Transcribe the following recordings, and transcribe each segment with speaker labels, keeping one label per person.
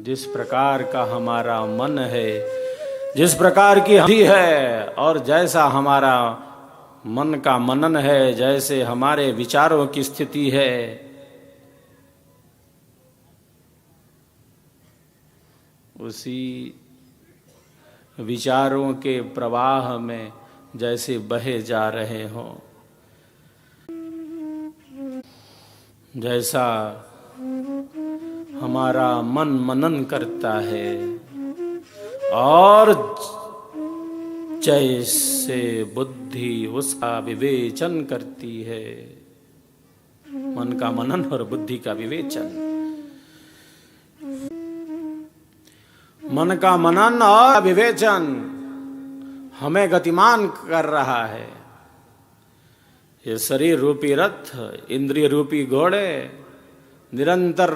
Speaker 1: जिस प्रकार का हमारा मन है, जिस प्रकार की बुद्धि है और जैसा हमारा मन का मनन है, जैसे हमारे विचारों की स्थिति है, उसी विचारों के प्रवाह में जैसे बहे जा रहे हों, जैसा हमारा मन मनन करता है और जैसे बुद्धि उसका विवेचन करती है। मन का मनन और बुद्धि का विवेचन, मन का मनन और विवेचन हमें गतिमान कर रहा है। ये शरीर रूपी रथ, इंद्रिय रूपी घोड़े निरंतर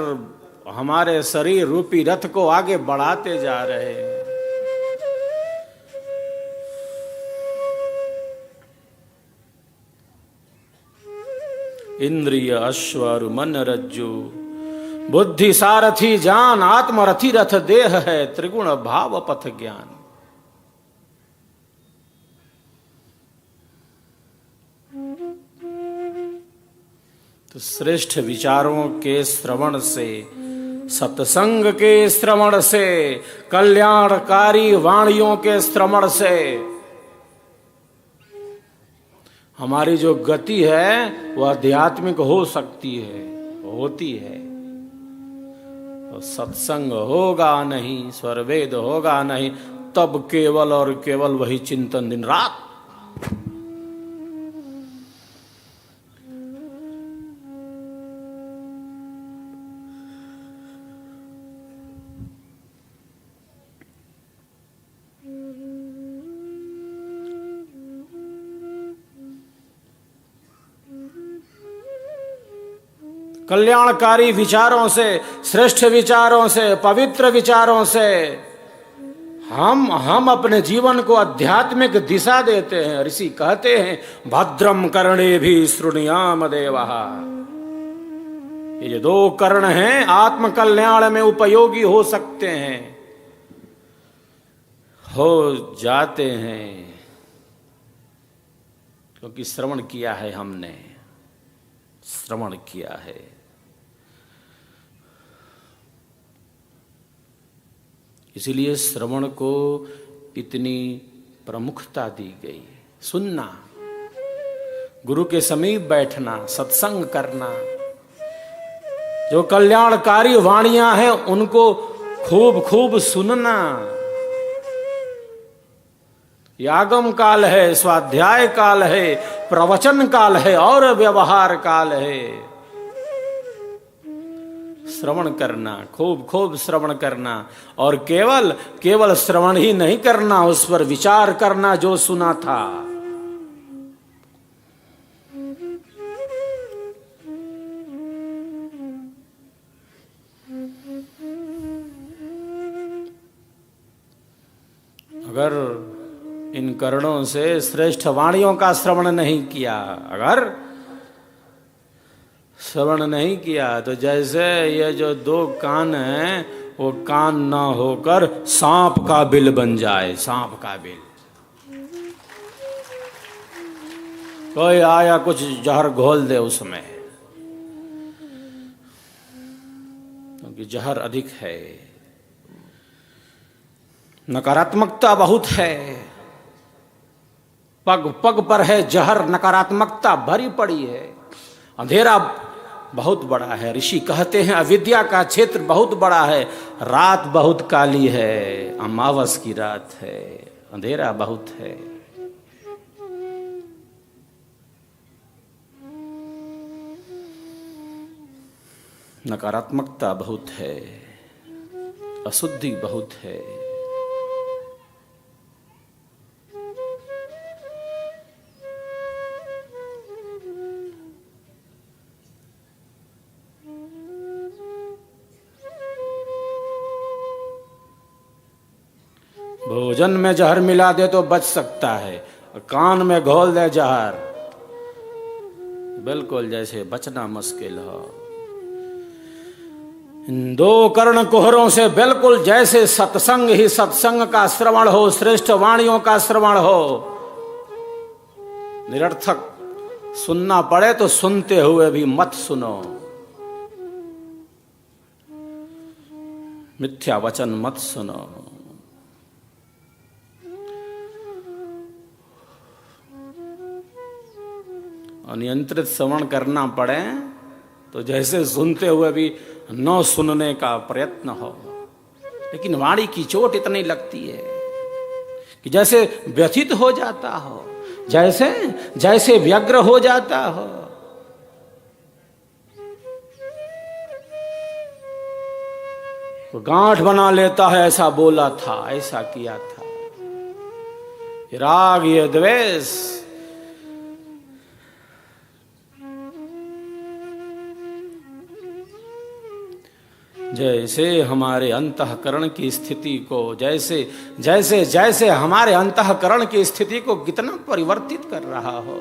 Speaker 1: हमारे शरीर रूपी रथ को आगे बढ़ाते जा रहे हैं। इंद्रिय अश्वर मन रज्जु, बुद्धि सारथी जान, आत्मरथी रथ देह है, त्रिगुण भाव पथ ज्ञान। तो श्रेष्ठ विचारों के श्रवण से, सत्संग के श्रवण से, कल्याणकारी वाणियों के श्रवण से हमारी जो गति है वह आध्यात्मिक हो सकती है, होती है। तो सत्संग होगा नहीं, स्वरवेद होगा नहीं, तब केवल और केवल वही चिंतन दिन रात। कल्याणकारी विचारों से, श्रेष्ठ विचारों से, पवित्र विचारों से हम अपने जीवन को आध्यात्मिक दिशा देते हैं। ऋषि कहते हैं भद्रम कर्णे भी शृणुयाम देवः। ये जो दो कर्ण हैं आत्म कल्याण में उपयोगी हो सकते हैं, हो जाते हैं, क्योंकि श्रवण किया है, हमने श्रवण किया है। इसीलिए श्रवण को इतनी प्रमुखता दी गई। सुनना, गुरु के समीप बैठना, सत्संग करना, जो कल्याणकारी वाणियां हैं उनको खूब खूब सुनना। यागम काल है, स्वाध्याय काल है, प्रवचन काल है और व्यवहार काल है। श्रवण करना, खूब खूब श्रवण करना, और केवल श्रवण ही नहीं करना, उस पर विचार करना जो सुना था। अगर इन कर्णों से श्रेष्ठ वाणियों का श्रवण नहीं किया, अगर श्रवण नहीं किया, तो जैसे ये जो दो कान हैं वो कान ना होकर सांप का बिल बन जाए। सांप का बिल, कोई आया कुछ जहर घोल दे उसमें, क्योंकि जहर अधिक है, नकारात्मकता बहुत है, पग पग पर है जहर, नकारात्मकता भरी पड़ी है, अंधेरा बहुत बड़ा है। ऋषि कहते हैं अविद्या का क्षेत्र बहुत बड़ा है, रात बहुत काली है, अमावस की रात है, अंधेरा बहुत है। नकारात्मकता बहुत है, अशुद्धि बहुत है। भोजन में जहर मिला दे तो बच सकता है, कान में घोल दे जहर, बिल्कुल जैसे बचना मुश्किल हो। इन दो कर्ण कुहरों से बिल्कुल जैसे सत्संग ही सत्संग का श्रवण हो, श्रेष्ठ वाणियों का श्रवण हो। निरर्थक सुनना पड़े तो सुनते हुए भी मत सुनो, मिथ्या वचन मत सुनो। अनियंत्रित श्रवण करना पड़े तो जैसे सुनते हुए भी न सुनने का प्रयत्न हो। लेकिन वाणी की चोट इतनी लगती है कि जैसे व्यथित हो जाता हो, जैसे जैसे व्यग्र हो जाता हो। तो गांठ बना लेता है, ऐसा बोला था, ऐसा किया था। ये राग, ये द्वेष, जैसे हमारे अंतःकरण की स्थिति को, जैसे जैसे जैसे हमारे अंतःकरण की स्थिति को कितना परिवर्तित कर रहा हो।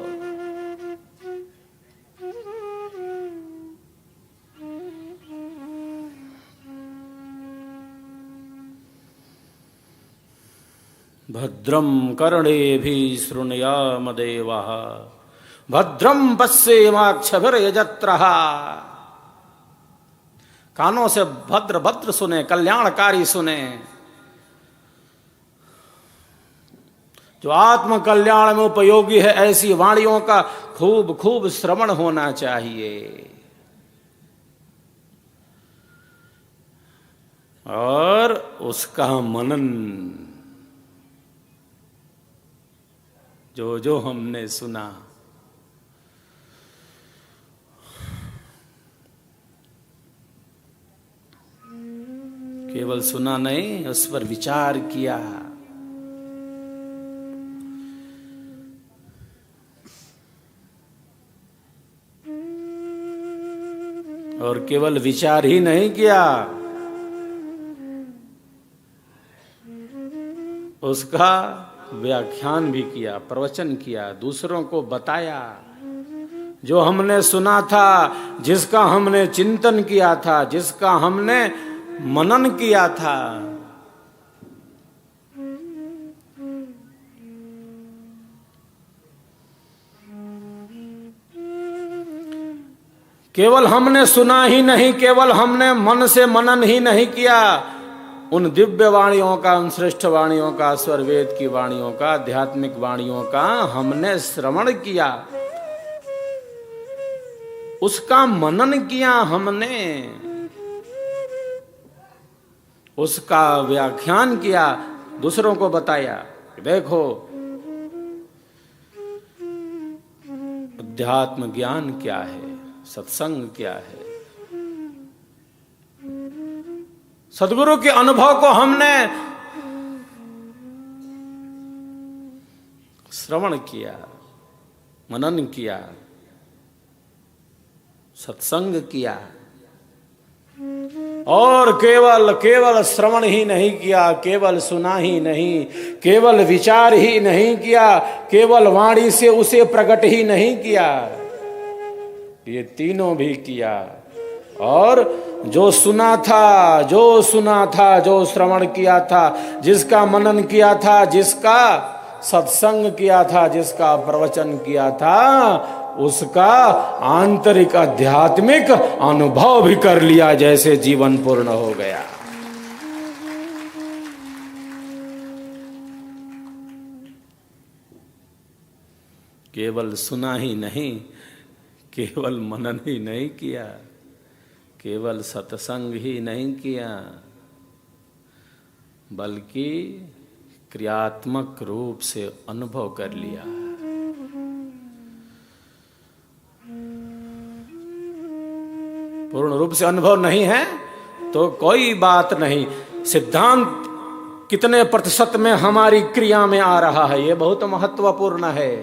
Speaker 1: भद्रम कर्णेभिः शृणुयाम देवाः, भद्रम पश्येमाक्षभिर्यजत्रः। कानों से भद्र भद्र सुने, कल्याणकारी सुने। जो आत्म कल्याण में उपयोगी है, ऐसी वाणियों का खूब खूब श्रवण होना चाहिए। और उसका मनन, जो जो हमने सुना, केवल सुना नहीं, उस पर विचार किया। और केवल विचार ही नहीं किया, उसका व्याख्यान भी किया, प्रवचन किया, दूसरों को बताया। जो हमने सुना था, जिसका हमने चिंतन किया था, जिसका हमने मनन किया था, केवल हमने सुना ही नहीं, केवल हमने मन से मनन ही नहीं किया, उन दिव्य वाणियों का, उन श्रेष्ठ वाणियों का, स्वर वेद की वाणियों का, आध्यात्मिक वाणियों का हमने श्रवण किया, उसका मनन किया हमने, उसका व्याख्यान किया, दूसरों को बताया। देखो, अध्यात्म ज्ञान क्या है, सत्संग क्या है। सद्गुरु के अनुभव को हमने श्रवण किया, मनन किया, सत्संग किया। और केवल केवल श्रवण ही नहीं किया, केवल सुना ही नहीं, केवल विचार ही नहीं किया, केवल वाणी से उसे प्रकट ही नहीं किया, ये तीनों भी किया। और जो सुना था, जो सुना था, जो श्रवण किया था, जिसका मनन किया था, जिसका सत्संग किया था, जिसका प्रवचन किया था, उसका आंतरिक आध्यात्मिक अनुभव भी कर लिया, जैसे जीवन पूर्ण हो गया। केवल सुना ही नहीं, केवल मनन ही नहीं किया, केवल सत्संग ही नहीं किया, बल्कि क्रियात्मक रूप से अनुभव कर लिया। पूर्ण रूप से अनुभव नहीं है तो कोई बात नहीं। सिद्धांत कितने प्रतिशत में हमारी क्रिया में आ रहा है, यह बहुत महत्वपूर्ण है।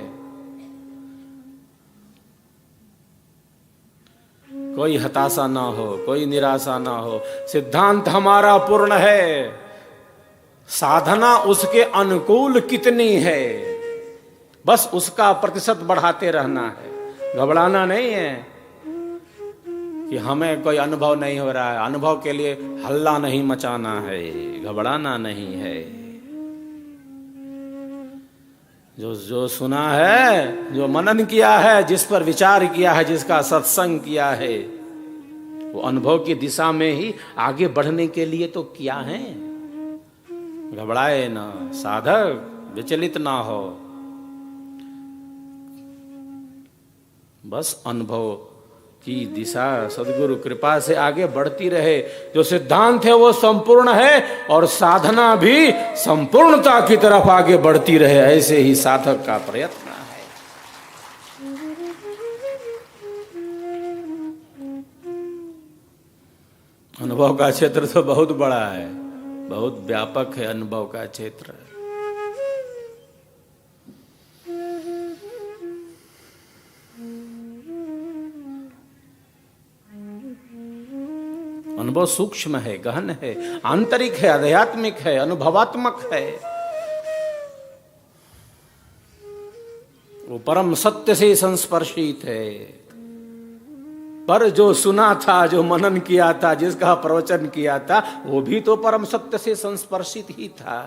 Speaker 1: कोई हताशा ना हो, कोई निराशा ना हो। सिद्धांत हमारा पूर्ण है, साधना उसके अनुकूल कितनी है, बस उसका प्रतिशत बढ़ाते रहना है, घबराना नहीं है। कि हमें कोई अनुभव नहीं हो रहा है। अनुभव के लिए हल्ला नहीं मचाना है, घबराना नहीं है। जो सुना है, जो मनन किया है, जिस पर विचार किया है, जिसका सत्संग किया है, वो अनुभव की दिशा में ही आगे बढ़ने के लिए तो किया है। घबराए ना साधक, विचलित ना हो, बस अनुभव की दिशा सद्गुरु कृपा से आगे बढ़ती रहे। जो सिद्धांत है वो संपूर्ण है और साधना भी संपूर्णता की तरफ आगे बढ़ती रहे, ऐसे ही साधक का प्रयत्न है। अनुभव का क्षेत्र तो बहुत बड़ा है, बहुत व्यापक है अनुभव का क्षेत्र। अनुभव सूक्ष्म है, गहन है, आंतरिक है, आध्यात्मिक है, अनुभवात्मक है। वो परम सत्य से संस्पर्शित है। पर जो सुना था, जो मनन किया था, जिसका प्रवचन किया था, वो भी तो परम सत्य से संस्पर्शित ही था।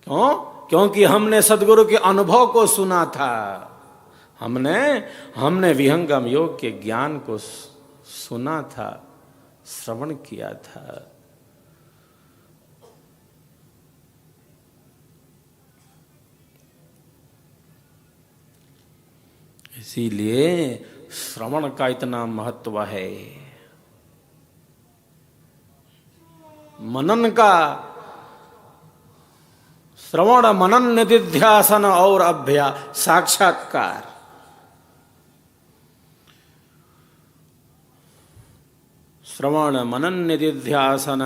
Speaker 1: क्यों? क्योंकि हमने सद्गुरु के अनुभव को सुना था। हमने विहंगम योग के ज्ञान को सुना था, श्रवण किया था। इसीलिए श्रवण का इतना महत्व है। मनन का, श्रवण मनन निधिध्यासन और अभ्यास, साक्षात्कार। श्रवण मनन निधिध्यासन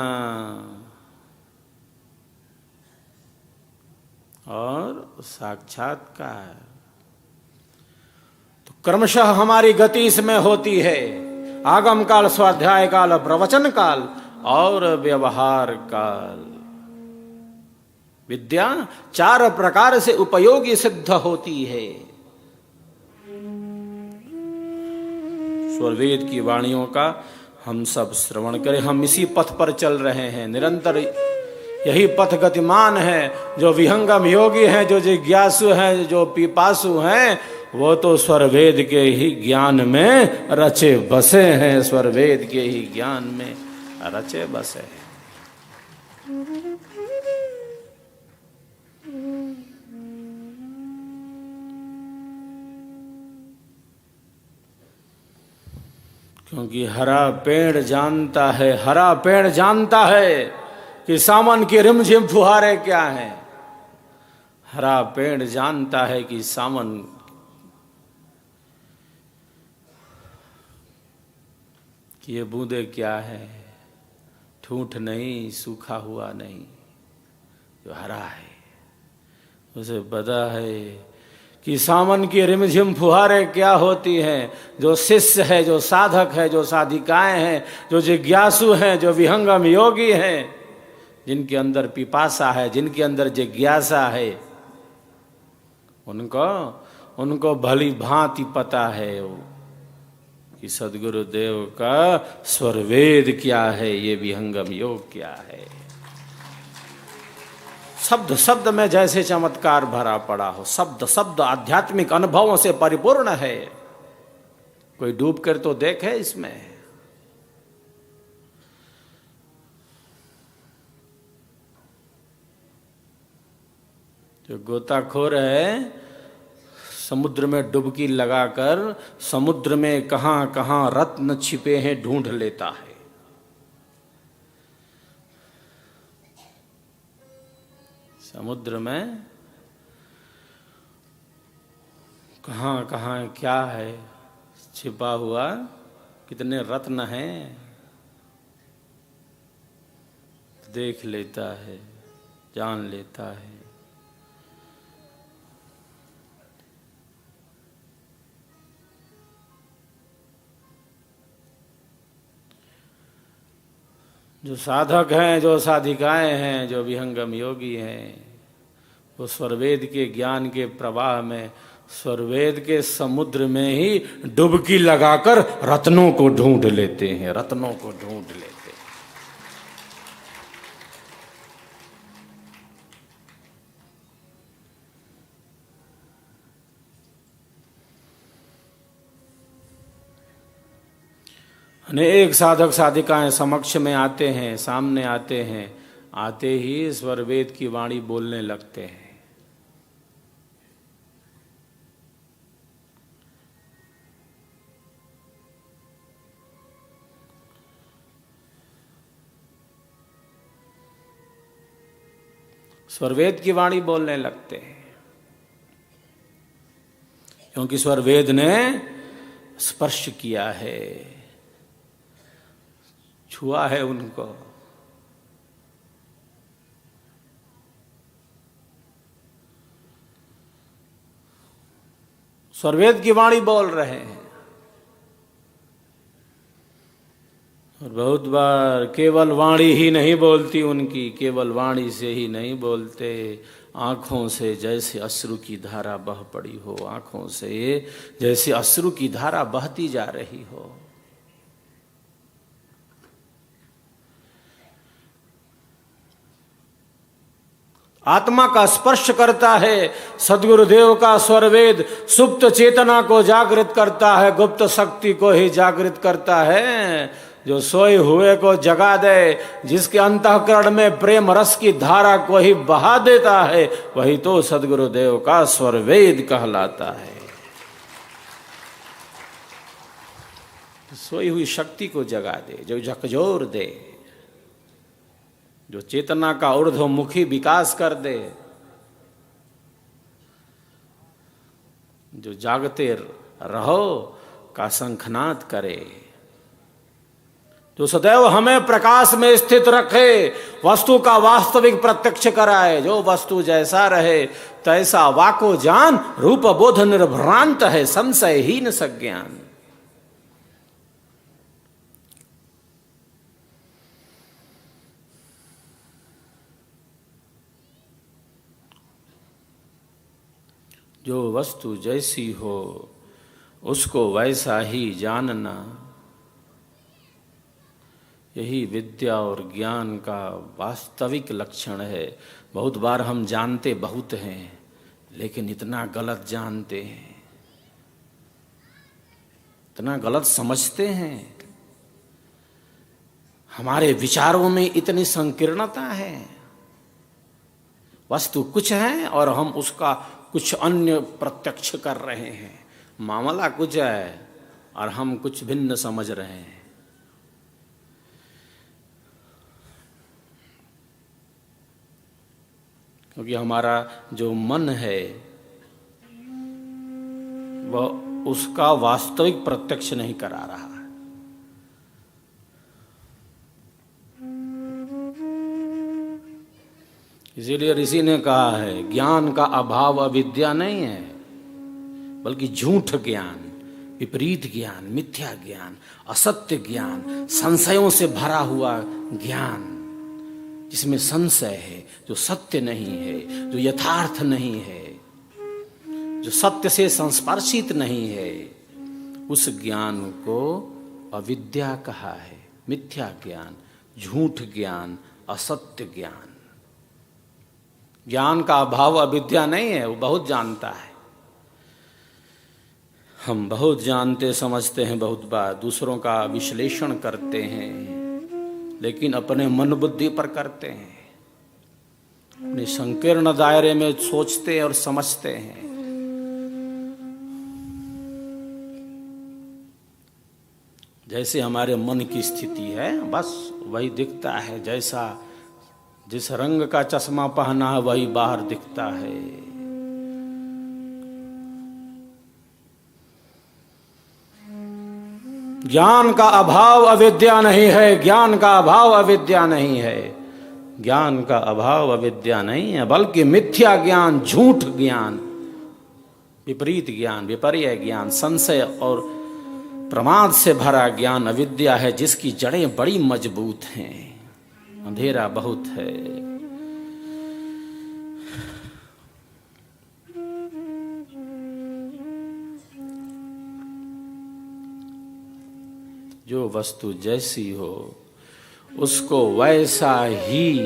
Speaker 1: और साक्षात्कार। तो क्रमशः हमारी गति इसमें होती है। आगम काल, स्वाध्याय काल, प्रवचन काल और व्यवहार काल। विद्या 4 प्रकार से उपयोगी सिद्ध होती है। स्वरवेद की वाणियों का हम सब श्रवण करें। हम इसी पथ पर चल रहे हैं, निरंतर यही पथ गतिमान है। जो विहंगम योगी हैं, जो जिज्ञासु हैं, जो पिपासु हैं, वो तो स्वरवेद के ही ज्ञान में रचे बसे हैं। स्वरवेद के ही ज्ञान में रचे बसे हैं। क्योंकि हरा पेड़ जानता है कि सावन की रिमझिम फुहारे क्या है। हरा पेड़ जानता है कि सावन की ये बूंदे क्या है। ठूंठ नहीं, सूखा हुआ नहीं, जो हरा है उसे पता है कि सावन की रिमझिम फुहारे क्या होती हैं। जो शिष्य है, जो साधक है, जो साधिकाएं हैं, जो जिज्ञासु हैं, जो विहंगम योगी हैं, जिनके अंदर पिपासा है, जिनके अंदर जिज्ञासा है, उनको भली भांति पता है कि सद्गुरुदेव का स्वरवेद क्या है, ये विहंगम योग क्या है। शब्द शब्द में जैसे चमत्कार भरा पड़ा हो, शब्द शब्द आध्यात्मिक अनुभवों से परिपूर्ण है। कोई डूब कर तो देखे इसमें। जो गोताखोर है, समुद्र में डुबकी लगाकर समुद्र में कहां कहां रत्न छिपे हैं ढूंढ लेता है। समुद्र में कहां कहां क्या है छिपा हुआ, कितने रत्न हैं, देख लेता है, जान लेता है। जो साधक हैं, जो साधिकाएं हैं, जो विहंगम योगी हैं, वो स्वरवेद के ज्ञान के प्रवाह में स्वरवेद के समुद्र में ही डुबकी लगाकर रत्नों को ढूंढ लेते हैं, रत्नों को ढूंढ लेते हैं। अनेक साधक साधिकाएं समक्ष में आते हैं, सामने आते हैं, आते ही स्वरवेद की वाणी बोलने लगते हैं। स्वरवेद की वाणी बोलने लगते हैं, क्योंकि स्वरवेद ने स्पर्श किया है, छुआ है उनको। स्वरवेद की वाणी बोल रहे हैं। और बहुत बार केवल वाणी ही नहीं बोलती उनकी, केवल वाणी से ही नहीं बोलते, आंखों से जैसे अश्रु की धारा बह पड़ी हो, आंखों से जैसे अश्रु की धारा बहती जा रही हो। आत्मा का स्पर्श करता है सद्गुरुदेव का स्वरवेद, सुप्त चेतना को जागृत करता है, गुप्त शक्ति को ही जागृत करता है, जो सोए हुए को जगा दे, जिसके अंतःकरण में प्रेम रस की धारा को ही बहा देता है, वही तो सद्गुरुदेव का स्वरवेद कहलाता है। सोई हुई शक्ति को जगा दे, जो झकझोर दे, जो चेतना का ऊर्ध्वमुखी विकास कर दे, जो जागते रहो का शंखनाद करे, जो सदैव हमें प्रकाश में स्थित रखे, वस्तु का वास्तविक प्रत्यक्ष कराए, जो वस्तु जैसा रहे तैसा वाको जान, रूप बोध निर्भ्रांत है संशयहीन सज्ञान। जो वस्तु जैसी हो उसको वैसा ही जानना, यही विद्या और ज्ञान का वास्तविक लक्षण है। बहुत बार हम जानते बहुत हैं, लेकिन इतना गलत जानते हैं, इतना गलत समझते हैं, हमारे विचारों में इतनी संकीर्णता है। वस्तु कुछ है और हम उसका कुछ अन्य प्रत्यक्ष कर रहे हैं, मामला कुछ है और हम कुछ भिन्न समझ रहे हैं। क्योंकि हमारा जो मन है वह उसका वास्तविक प्रत्यक्ष नहीं करा रहा है। इसीलिए ऋषि ने कहा है, ज्ञान का अभाव अविद्या नहीं है, बल्कि झूठ ज्ञान, विपरीत ज्ञान, मिथ्या ज्ञान, असत्य ज्ञान, संशयों से भरा हुआ ज्ञान, जिसमें संशय है, जो सत्य नहीं है, जो यथार्थ नहीं है, जो सत्य से संस्पर्शित नहीं है, उस ज्ञान को अविद्या कहा है। मिथ्या ज्ञान, झूठ ज्ञान, असत्य ज्ञान। ज्ञान का अभाव अविद्या नहीं है, वो बहुत जानता है। हम बहुत जानते समझते हैं, बहुत बार दूसरों का विश्लेषण करते हैं, लेकिन अपने मन बुद्धि पर करते हैं, अपने संकीर्ण दायरे में सोचते और समझते हैं। जैसे हमारे मन की स्थिति है, बस वही दिखता है। जैसा जिस रंग का चश्मा पहना है वही बाहर दिखता है। ज्ञान का अभाव अविद्या नहीं है, ज्ञान का अभाव अविद्या नहीं है, ज्ञान का अभाव अविद्या नहीं है, बल्कि मिथ्या ज्ञान, झूठ ज्ञान, विपरीत ज्ञान, विपर्य ज्ञान, संशय और प्रमाद से भरा ज्ञान अविद्या है, जिसकी जड़ें बड़ी मजबूत हैं, अंधेरा बहुत है। जो वस्तु जैसी हो उसको वैसा ही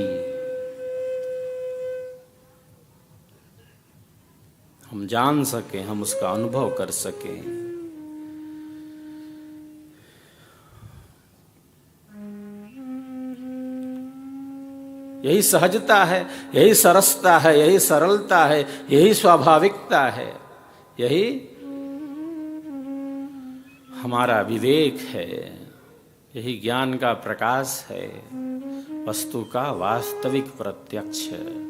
Speaker 1: हम जान सकें, हम उसका अनुभव कर सकें। यही सहजता है, यही सरसता है, यही सरलता है, यही स्वाभाविकता है, यही हमारा विवेक है, यही ज्ञान का प्रकाश है, वस्तु का वास्तविक प्रत्यक्ष है।